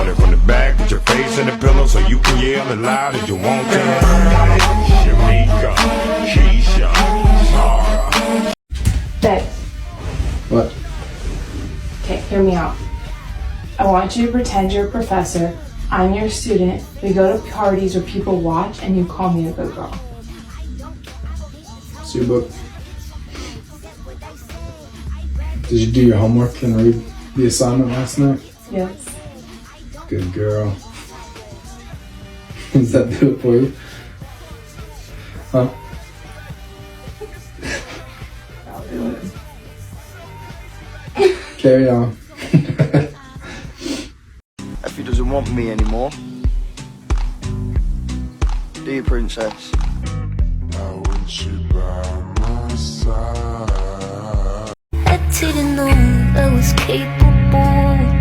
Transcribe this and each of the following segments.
Started from the back, put your face in the pillow so you can yell as loud as you want to. Shamika, Keisha, Zara. Babe. What? Okay, hear me out. I want you to pretend you're a professor. I'm your student. We go to parties where people watch and you call me a good girl. It's your book. Did you do your homework and read the assignment last night? Yes. Good girl. Does that do it for you? Huh? I'll do it. Carry on. Effie doesn't want me anymore. Do you, princess? I want you by my side. I didn't know I was capable of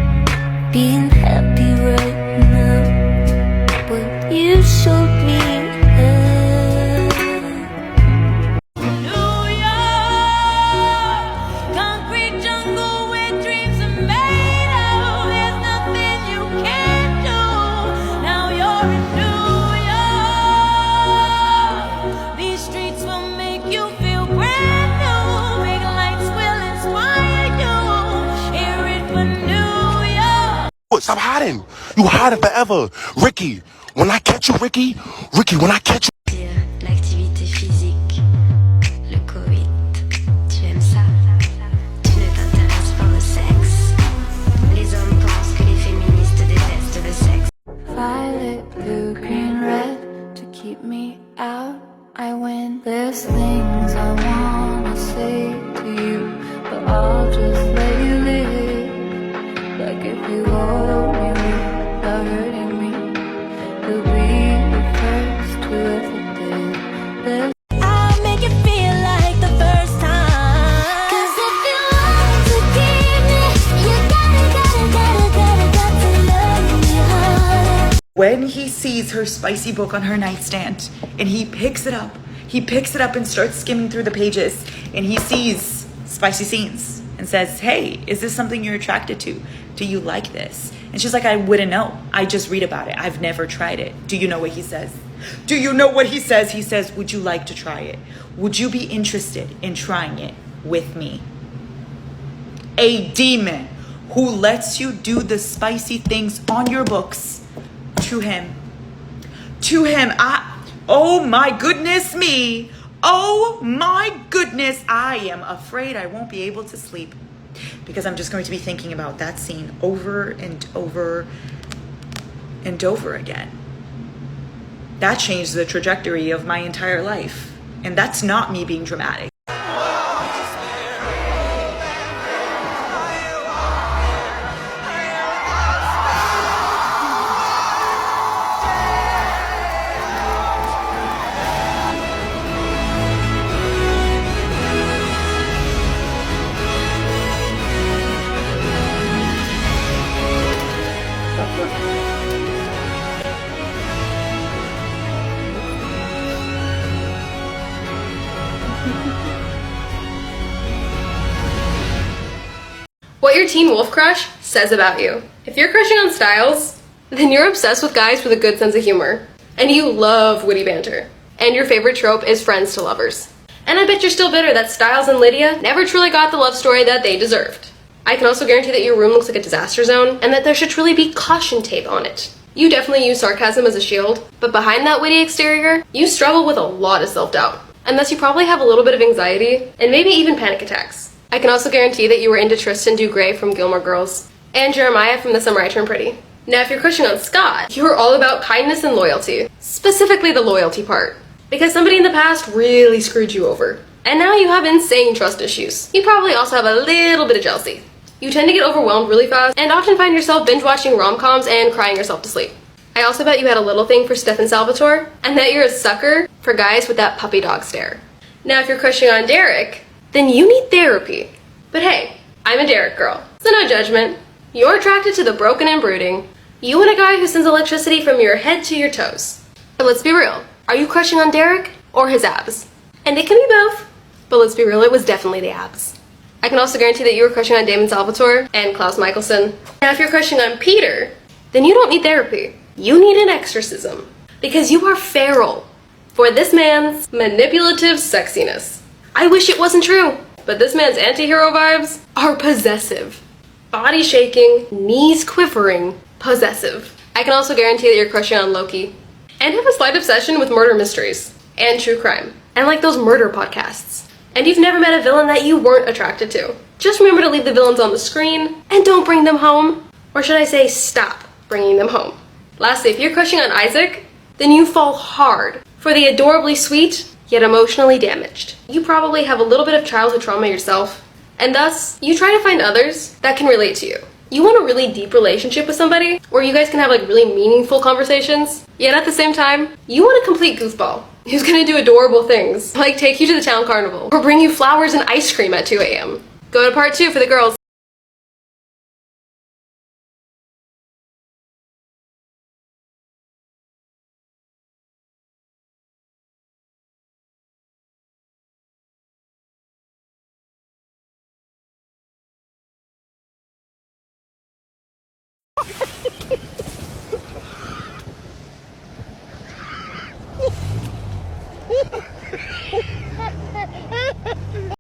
being happy right now, but you showed me how. New York, concrete jungle where dreams are made of. There's nothing you can't do. Now you're in New York. These streets will make you feel brand new. Big lights will inspire you. Hear it for New York. Stop hiding. You hiding forever. Ricky, when I catch you, Ricky, when I catch you. L'activité physique, le Covid, tu aimes ça? Tu ne t'intéresses pas au sexe? Les hommes pensent que les féministes détestent le sexe. Violet, blue, green, red, to keep me out, I win. There's things I wanna say to you, but I'll just let you live. Like if you hold me without hurting me, you'll be the first to ever did. I'll make it feel like the first time. 'Cause if you want to keep me, you gotta love me harder. When he sees her spicy book on her nightstand and he picks it up and starts skimming through the pages and he sees spicy scenes and says, hey, is this something you're attracted to? Do you like this? And she's like, I wouldn't know. I just read about it. I've never tried it. Do you know what he says? Do you know what he says? He says, would you like to try it? Would you be interested in trying it with me? A demon who lets you do the spicy things on your books to him. Oh my goodness me. Oh my goodness. I am afraid I won't be able to sleep because I'm just going to be thinking about that scene over and over and over again. That changed the trajectory of my entire life. And that's not me being dramatic. What your teen wolf crush says about you. If you're crushing on Styles, then you're obsessed with guys with a good sense of humor. And you love witty banter. And your favorite trope is friends to lovers. And I bet you're still bitter that Styles and Lydia never truly got the love story that they deserved. I can also guarantee that your room looks like a disaster zone and that there should truly be caution tape on it. You definitely use sarcasm as a shield, but behind that witty exterior, you struggle with a lot of self-doubt. And thus you probably have a little bit of anxiety and maybe even panic attacks. I can also guarantee that you were into Tristan Dugray from Gilmore Girls and Jeremiah from The Summer I Turned Pretty. Now if you're crushing on Scott, you're all about kindness and loyalty, specifically the loyalty part, because somebody in the past really screwed you over. And now you have insane trust issues. You probably also have a little bit of jealousy. You tend to get overwhelmed really fast and often find yourself binge watching rom-coms and crying yourself to sleep. I also bet you had a little thing for Stefan Salvatore and that you're a sucker for guys with that puppy dog stare. Now if you're crushing on Derek, then you need therapy. But hey, I'm a Derek girl, so no judgment. You're attracted to the broken and brooding. You want a guy who sends electricity from your head to your toes. But let's be real, are you crushing on Derek or his abs? And it can be both, but let's be real, it was definitely the abs. I can also guarantee that you were crushing on Damon Salvatore and Klaus Michelson. Now if you're crushing on Peter, then you don't need therapy. You need an exorcism. Because you are feral for this man's manipulative sexiness. I wish it wasn't true, but this man's anti-hero vibes are possessive. Body shaking, knees quivering, possessive. I can also guarantee that you're crushing on Loki. And have a slight obsession with murder mysteries and true crime. And like those murder podcasts. And you've never met a villain that you weren't attracted to. Just remember to leave the villains on the screen and don't bring them home. Or should I say, stop bringing them home. Lastly, if you're crushing on Isaac, then you fall hard for the adorably sweet, yet emotionally damaged. You probably have a little bit of childhood trauma yourself, and thus, you try to find others that can relate to you. You want a really deep relationship with somebody, where you guys can have like really meaningful conversations, yet at the same time, you want a complete goofball who's gonna do adorable things, like take you to the town carnival, or bring you flowers and ice cream at 2 a.m. Go to part 2 for the girls.